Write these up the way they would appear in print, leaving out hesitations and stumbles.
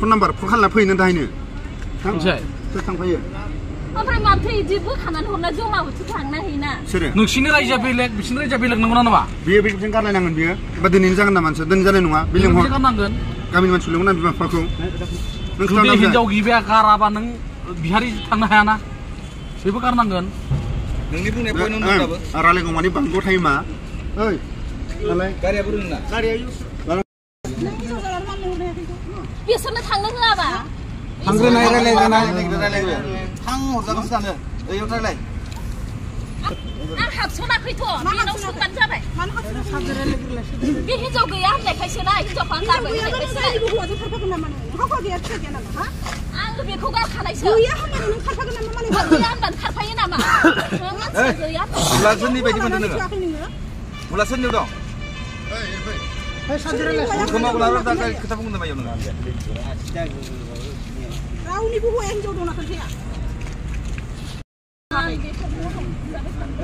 phone number phone खालामना फैनो दाहायनो सोर थांफायो ओमफ्राय माथो इदि बोखानानै हरना जमा बोथि थांना हैना सोरो नोंसिनि रायजोआ बेलेग बिसिनि रायजोआ बेलेग नंगौना नङा बियो बेखौ गारलायनांगोन बियो एबा दिनैनो जागोन नामा दिनै जानाय नङा बे लिंहर गारनांगोन गामिनि मानसि लिंहरना बिमा बिफाखौ नों जुदि हिनजाव गिबिया गाराबा नों बिहारि थांनो हायाना बेबो गारनांगोन नोंनि बुंनाय पइन्ट नंगौदाबो रायलायगौ माने बांद्राय थायो मा ओइ नालाय गारियाबो रोंना गारिया बिसोरनो थांनो होआबा थांग्रोनाय रायलायग्रोनाय थां हरजागोनसो सानो ओइयाव रायलाय आं हाबसनाखैथ' बेनाव सोंबानो जाबाय बे हिनजाव गैया होननायखायसो ना हिनजावखौ आं गारबाय आङो बेखौ गारखानायसो गैया होनबानो खारफायो नामा मुला सोरनि बायदि मोनदों नोङो मुला सोरनियाव दं खोथा बुंनो मायाव नोङो रावनिबो हौवाया हिनजाव दंना खोन्थाया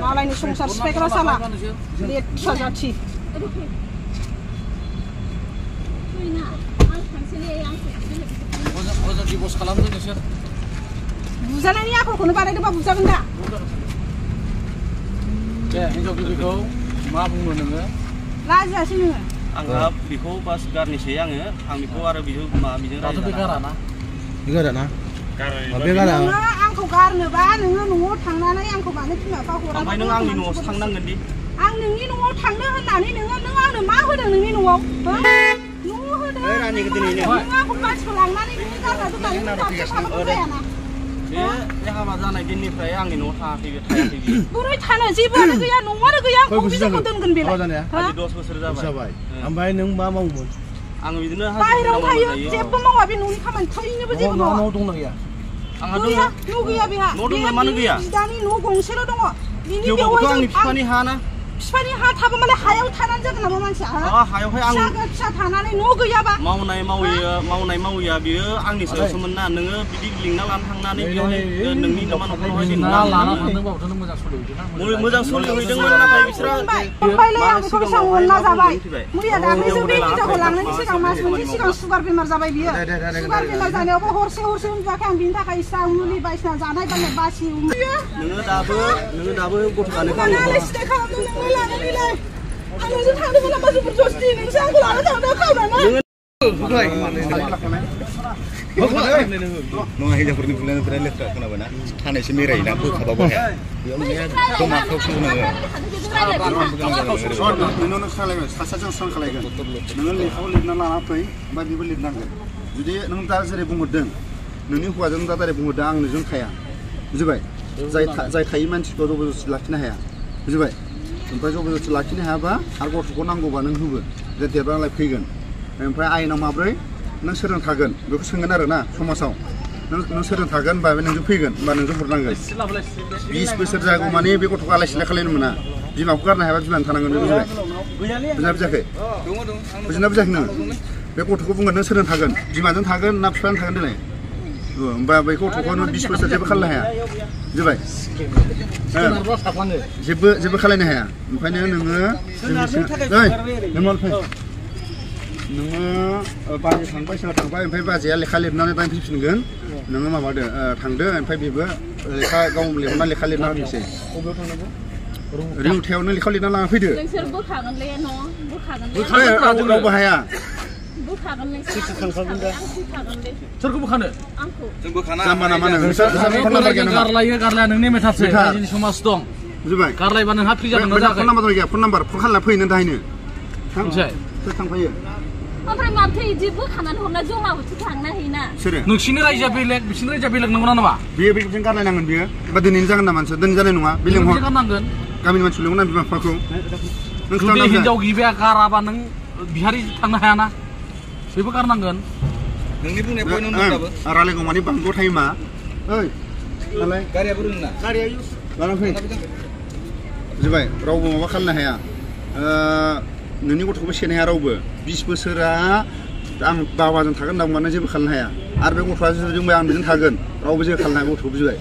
मालायनि संसार सिफायग्रा साला लेथ्रा जाथि बुजानायनि आखलखौनो बानायदोंबा बुजागोन दा हिनजाव गिबिखौ मा बुंनो नोङो लाजियासै नोङो आंहा बेखौ बास गारनोसै आं बेखौ आरो बिजों बे गाराना नोङो आंखौ गारनोबा नोङो न'आव थांनानै आंखौ मानो बिमा बिफा हरा ओमफ्राय नों आंनि न'आवसो थांनांगोन दि आं नोंनि न'आव थांनो होननानै नों आंनो मा होदों नोंनि न'आव न' होदों नों आंखौ मानसिखौ लांनानै नोङो गारना दोननानै जायाना बे हाबा जानाय दिननिफ्राय आंनि न'आव थायाखै बोरै थानो जेबोआनो गैया न'आनो गैया आंखौ बिजोंखौ दोनगोन बेलाय 10 बोसोर जाबाय ओमफ्राय नों मा मावोमोन आं बिदिनो बाहेरायाव थायो जेबो मावा बे न'नि खामानि थैनोबो जेबो मावा न' दंना गैया आंहा न' गैया बेहा न' दङ मानो गैया बिदानि न' गंसेल' दङ बिनि बेवहाय आंनि बिफानि हा ना बिफानि हा थाबा मालाय हायाव थानानै जागोन नामा मानसिया हायावहाय आं फिसा थानानै न' गैयाबा मावनाय मावैया बियो आंनि सायावसोमोन ना नोङो बिदि लिंना लाना थांनानै बेवहाय नोंनि नामा न'खरावहाय मोजां सोलिहैदोंमोन नाथाय बिसोरो फंबायलाय आं बेखौ बेसेबां अनना जाबाय मैया दाख्लैसो बे हिनजावखौ लांनायनि सिगां मास मोनसे सिगां सुगार बेमार जाबाय बियो सुगार बेमार जानायावबो हरसे उन्दुआखै आं बिनि थाखाय इस्रा मुलि बायदिसिना जानाय बायनाय बासि नोङो दाबो गथ' जानायखौ सिदाय खालामदों नोङो लानानैलाय आं नोंजों थांदोंमोन नामा जबरदस्ति नोंसो आंखौ लाना थांदों खावनानै नङा हिनजावफोरनि बुंनायनिफ्राय लेथ्रा खोनाबायना थानायसो मेरायोना बोखाबाबो हाया बेयाव माखौ नोङो खालायगोन सासेजों स्रां खालायगोन नोङो लेखाखौ लिरना लाना फै ओमफ्राय बेबो लिरनांगोन जुदि नों दा जेरै बुंहरदों नोंनि हौवाजों दा डाइरेक्ट बुंहरदों आं नोंजों थाया बुजिबाय जाय थायि मानसिखौ जबरदस्ति लाखिनो हाया बुजिबाय ओमफ्राय जबरदस्ति लाखिनो हायाबा आरो गथ'खौ नांगौबा नों होबो जे देरबालाय फैगोन ओमफ्राय आयेनाव माब्रै नों सोरजों थागोन बेखौ सोंगोन आरो ना समाजाव नों सोरजों थागोन होनबा बे नोंजों फैगोन होनबा नोंजों हरनांगोन 20 बोसोर जागौ माने बे गथ'खौ आलाय सिलाय खालायनो मोना बिमाखौ गारनो हायाबा बिमानो थानांगोन बुजिबाय बुजियाखै बुजिना बुजियाखै नोङो बे गथ'खौ बुंगोन नों सोरजों थागोन बिमाजों थागोन ना बिफाजों थागोन देलाय होमबा बे गथ'खौ नों 20 बोसोर जेबो खालायनो हाया बुजिबाय जेबो खालायनो हाया ओंखायनो नोङो नोङो बाजै थांबाय सोरबा थांबाय ओमफ्राय बाजैया लेखा लिरनानै दाइन फैफिनगोन नोङो माबादो थांदो ओमफ्राय बेबो लेखा गाव लिरना लेखा लिरना होफिनसै रिउथायावनो लेखा लिरना लाना फैदो नोंसोर बोखागोनलै न' रावबो हाया सोरखौ बोखानो आंखौ जों बोखाना जाम्बा नामा गारलाया नोंनि मेथारसो जोंनि समाज दं बुजिबाय गारलायबा नोंहा फ्रि जागोन फन नाम्बार गैया फन नाम्बार फन खालामना फैनो दाहायनो सोर थांफायो ओमफ्राय माथो इदि बोखानानै हरना जमा बोथि थांना हैना सोरो नोंसिनि रायजोआ बेलेग बिसिनि रायजोआ बेलेग नंगौना नङा बियो बेखौ गारलायनांगोन बियो एबा दिनैनो जागोन नामा दिनै जानाय नङा बे लिंहर गारनांगोन गामिनि मानसि लिंहरना बिमा बिफाखौ जुदि हिनजाव गिबिया गाराबा नों बिहारि थांनो हायाना बेबो गारनांगोन नोंनि बुंनाय पइन्ट नंगौदाबो रायलायगौ माने बांद्राय थायो मा ओइ नालाय गारियाबो रोंना लाना फै बुजिबाय रावबो माबा खालामनो हाया नोंनि गथ'खौबो सेनो हाया रावबो 20 बोसोरा आं बाबाजों थागोन होनना बुंबानो जेबो खालामनो हाया आरो बे गथ'आ जुदि आं बेजों थागोन रावबो जेबो खालामनो हाया गथ'खौ बुजिबाय